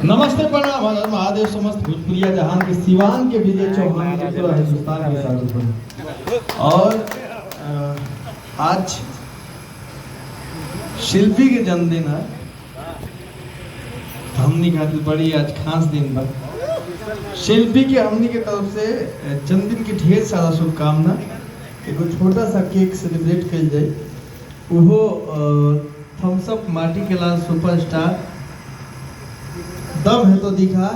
नमस्ते प्रणाम महादेव समस्त भोजपुरिया जहान के सिवान के विजय चौहान के पूरा हिंदुस्तान के साथ। और आज शिल्पी के जन्मदिन है। हमनी खातिर बड़ी आज खास दिन बा। शिल्पी के हमनी के तरफ से जन्मदिन की ढेर सारा शुभकामना। एगो छोटा सा केक सेलिब्रेट कल जाए, वो थम्स अप माटी के लाल सुपरस्टार दम है तो दिखा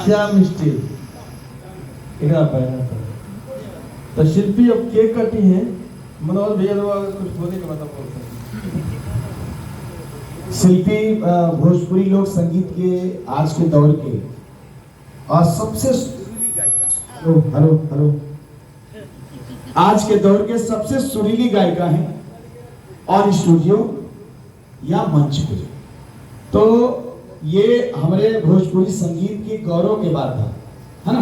श्याम स्टील तो शिल्पी अब केक कटी है। मनोहर भैया लोग कुछ बोलने का मतलब बोलते हैं। शिल्पी भोजपुरी लोक संगीत के आज के दौर के और सबसे हेलो आज के दौर के सबसे सुरीली गायिका हैं और स्टूडियो या मंच पे। तो ये हमारे भोजपुरी संगीत की गौरव के बात है ना,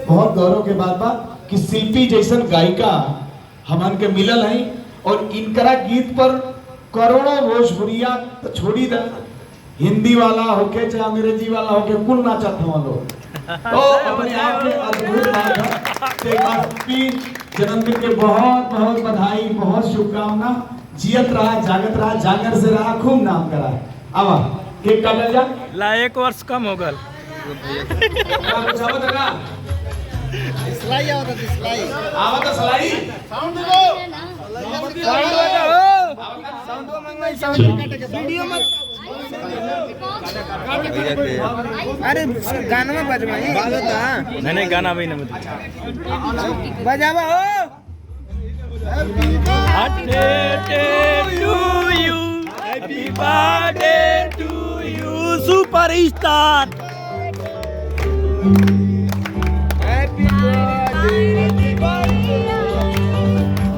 बहुत गौरव के बात बा कि शिल्पी जैसन गायिका हमन के मिलल है। और इनकरा गीत पर करोड़ों भोजपुरिया तो छोड़ी दे, हिंदी वाला होके चाहे अंग्रेजी वाला होके कुल नाचत हम लोग। तो अपने आप में अद्भुत बात है। जन्मदिन के बहुत बहुत बधाई, बहुत शुभकामना। जियत रहा, जागत रहा, जागर से रहा, खूब नाम करा। आवा केक काटल जा। ला 1 वर्ष कम हो गल। स्लाई आवत स्लाई आवत स्लाई साउंड दो, साउंड दो मंगाई, साउंड काटे के वीडियो मत। अरे गाना में बजवाई बाजता नहीं गाना भी नहीं बजावा हो। Happy birthday to you, happy birthday to you superstar. Happy birthday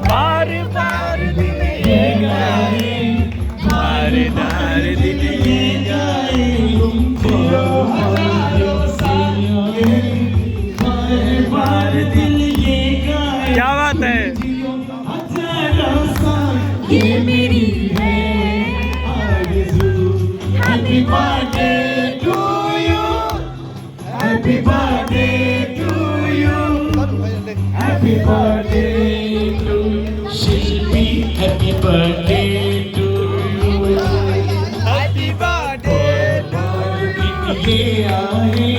बार बार दिल ये गाए, बार बार दिल ये गाए, बार बार दिल ये गाए। क्या बात है, ये मेरी है आरज़ू। Happy birthday to you, happy birthday to you, happy birthday to Shilpi, happy birthday to you, happy birthday ये आए,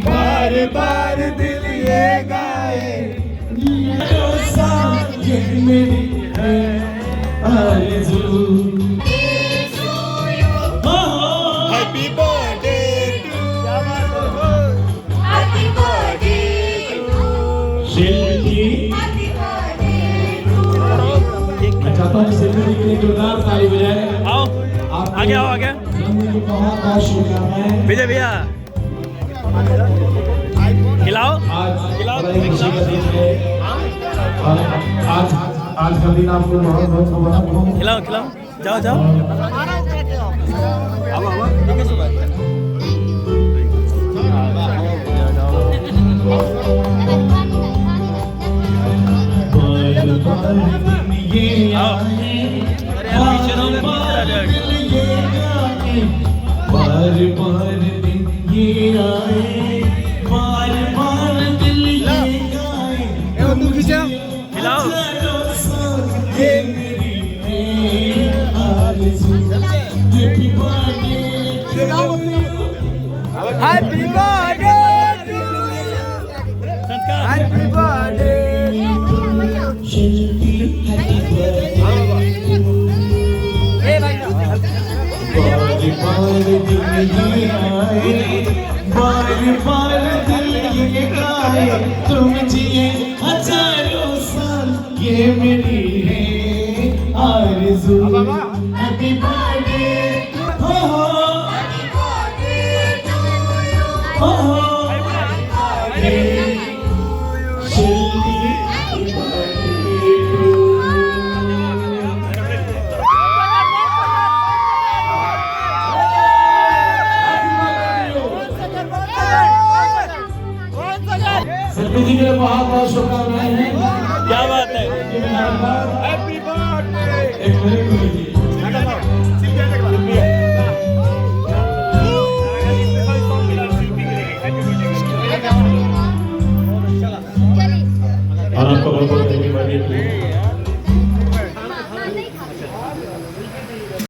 बार बार दिल ये गाए, ये मेरी है आरज़ू। हैप्पी बर्थडे हैप्पी बर्थडे शिल्पी मैं चाहता हूँ शिल्पी के लिए जोरदार ताली बजाए। आओ आगे आओ आगे। जन्मदिन की बहुत बहुत शुभकामनाएं। विजय भैया खिलाओ आज खिलाओ। बड़ी खुशी का दिन है और आज का दिन आपको बहुत बहुत शुभकामनाएं। खिलाओ खिलाओ, जाओ जाओ। ये आए, पीछे रहो, पीछे रह जाओ। बार बार दिन ये आए, बार बार दिल ये गाए, तू खींचा खिलाओ। ये मेरी है आरज़ू। हैप्पी बर्थडे हैप्पी बर्थडे संस्कार हैप्पी बर्थडे शिल्पी, हैप्पी बर्थडे ए भाई बार बार दिल ये आए, बार बार दिल ये गाए, तुम जिए हजारों साल, ये मेरी है आरज़ू। हैप्पी बर्थडे हो शिल्पी, हैप्पी बर्थडे टू कौन सा शिल्पी जी के लिए बहुत बहुत शुभकामनाएं हैं। क्या बात है। Happy birthday. एक मिनट लीजिए। और आपको बहुत बहुत हैप्पी बर्थडे।